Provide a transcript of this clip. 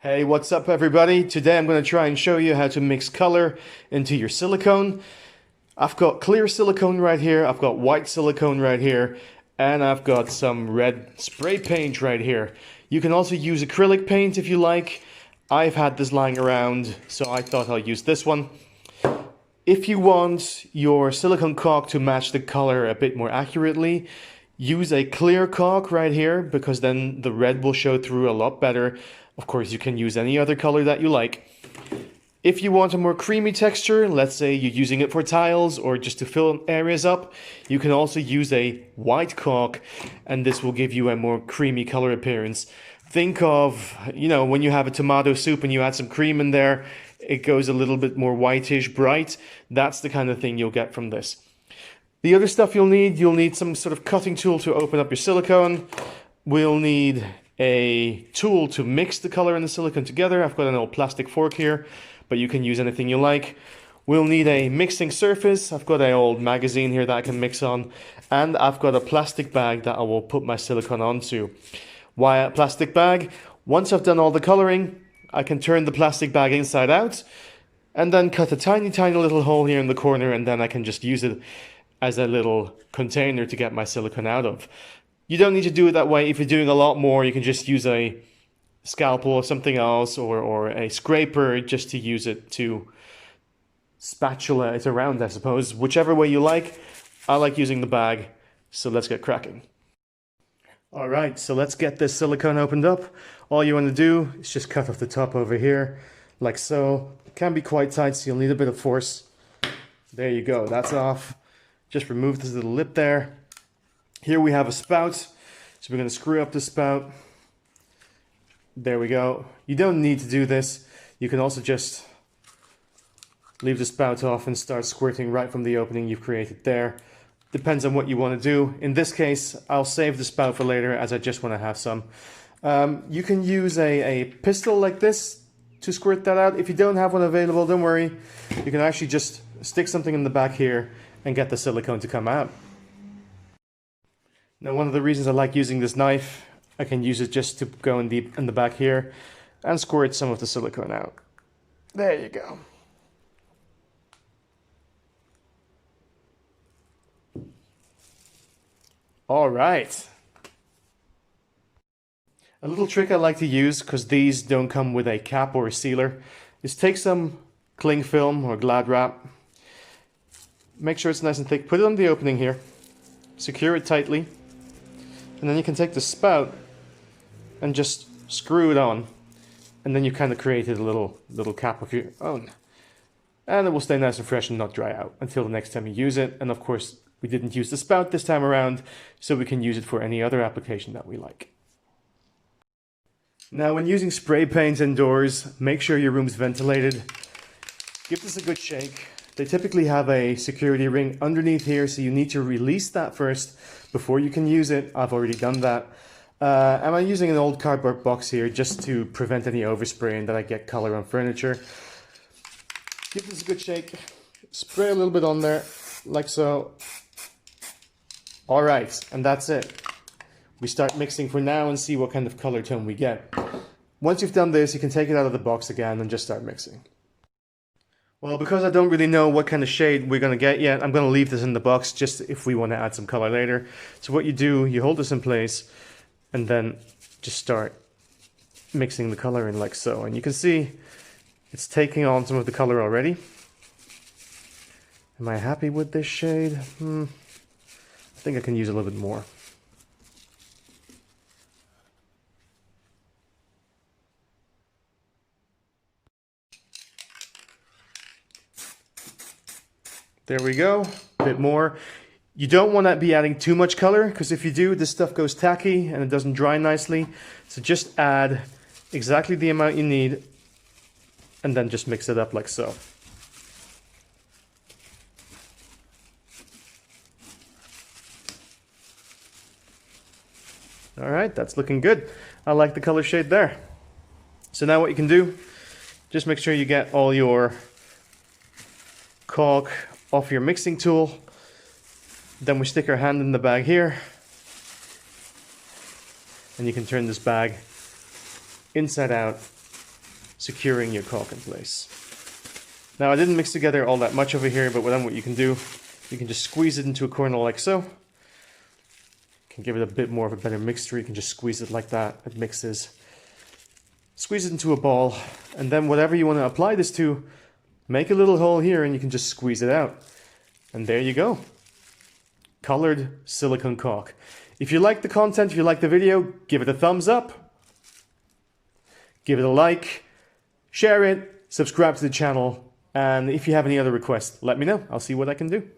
Hey, what's up everybody? Today I'm going to try and show you how to mix color into your silicone. I've got clear silicone right here, I've got white silicone right here, and I've got some red spray paint right here. You can also use acrylic paint if you like. I've had this lying around, so I thought I'll use this one. If you want your silicone caulk to match the color a bit more accurately, use a clear caulk right here, because then the red will show through a lot better. Of course, you can use any other color that you like. If you want a more creamy texture, let's say you're using it for tiles or just to fill areas up, you can also use a white caulk, and this will give you a more creamy color appearance. Think of, when you have a tomato soup and you add some cream in there, it goes a little bit more whitish, bright. That's the kind of thing you'll get from this. The other stuff you'll need some sort of cutting tool to open up your silicone. We'll need a tool to mix the color and the silicone together. I've got an old plastic fork here, but you can use anything you like. We'll need a mixing surface. I've got an old magazine here that I can mix on, and I've got a plastic bag that I will put my silicone onto. Why a plastic bag? Once I've done all the coloring, I can turn the plastic bag inside out and then cut a tiny little hole here in the corner, and then I can just use it as a little container to get my silicone out of. You don't need to do it that way. If you're doing a lot more, you can just use a scalpel or something else, or a scraper, just to use it to spatula it around, I suppose. Whichever way you like. I like using the bag, so let's get cracking. Alright, so let's get this silicone opened up. All you want to do is just cut off the top over here, like so. It can be quite tight, so you'll need a bit of force. There you go, that's off. Just remove this little lip there. Here we have a spout, so we're going to screw up the spout. There we go. You don't need to do this. You can also just leave the spout off and start squirting right from the opening you've created there. Depends on what you want to do. In this case, I'll save the spout for later, as I just want to have some. You can use a pistol like this to squirt that out. If you don't have one available, don't worry. You can actually just stick something in the back here and get the silicone to come out. Now, one of the reasons I like using this knife, I can use it just to go in the back here and squirt some of the silicone out. There you go. All right. A little trick I like to use, because these don't come with a cap or a sealer, is take some cling film or Glad wrap. Make sure it's nice and thick. Put it on the opening here. Secure it tightly. And then you can take the spout and just screw it on. And then you kind of created a little cap of your own. And it will stay nice and fresh and not dry out until the next time you use it. And of course, we didn't use the spout this time around, so we can use it for any other application that we like. Now, when using spray paint indoors, make sure your room's ventilated. Give this a good shake. They typically have a security ring underneath here, so you need to release that first before you can use it. I've already done that. And I'm using an old cardboard box here just to prevent any overspraying that I get color on furniture. Give this a good shake. Spray a little bit on there, like so. All right, and that's it. We start mixing for now and see what kind of color tone we get. Once you've done this, you can take it out of the box again and just start mixing. Well, because I don't really know what kind of shade we're going to get yet, I'm going to leave this in the box just if we want to add some color later. So what you do, you hold this in place and then just start mixing the color in like so. And you can see it's taking on some of the color already. Am I happy with this shade? I think I can use a little bit more. There we go, a bit more. You don't want to be adding too much color, because if you do, this stuff goes tacky and it doesn't dry nicely. So just add exactly the amount you need and then just mix it up like so. All right, that's looking good. I like the color shade there. So now what you can do, just make sure you get all your caulk off your mixing tool. Then we stick our hand in the bag here, and you can turn this bag inside out securing your caulk in place. Now I didn't mix together all that much over here, but then what you can do, you can just squeeze it into a corner like so. You can give it a bit more of a better mixture. You can just squeeze it like that, it mixes. Squeeze it into a ball, and then whatever you want to apply this to, make a little hole here and you can just squeeze it out. And there you go. Colored silicone caulk. If you like the content, if you like the video, give it a thumbs up. Give it a like. Share it. Subscribe to the channel. And if you have any other requests, let me know. I'll see what I can do.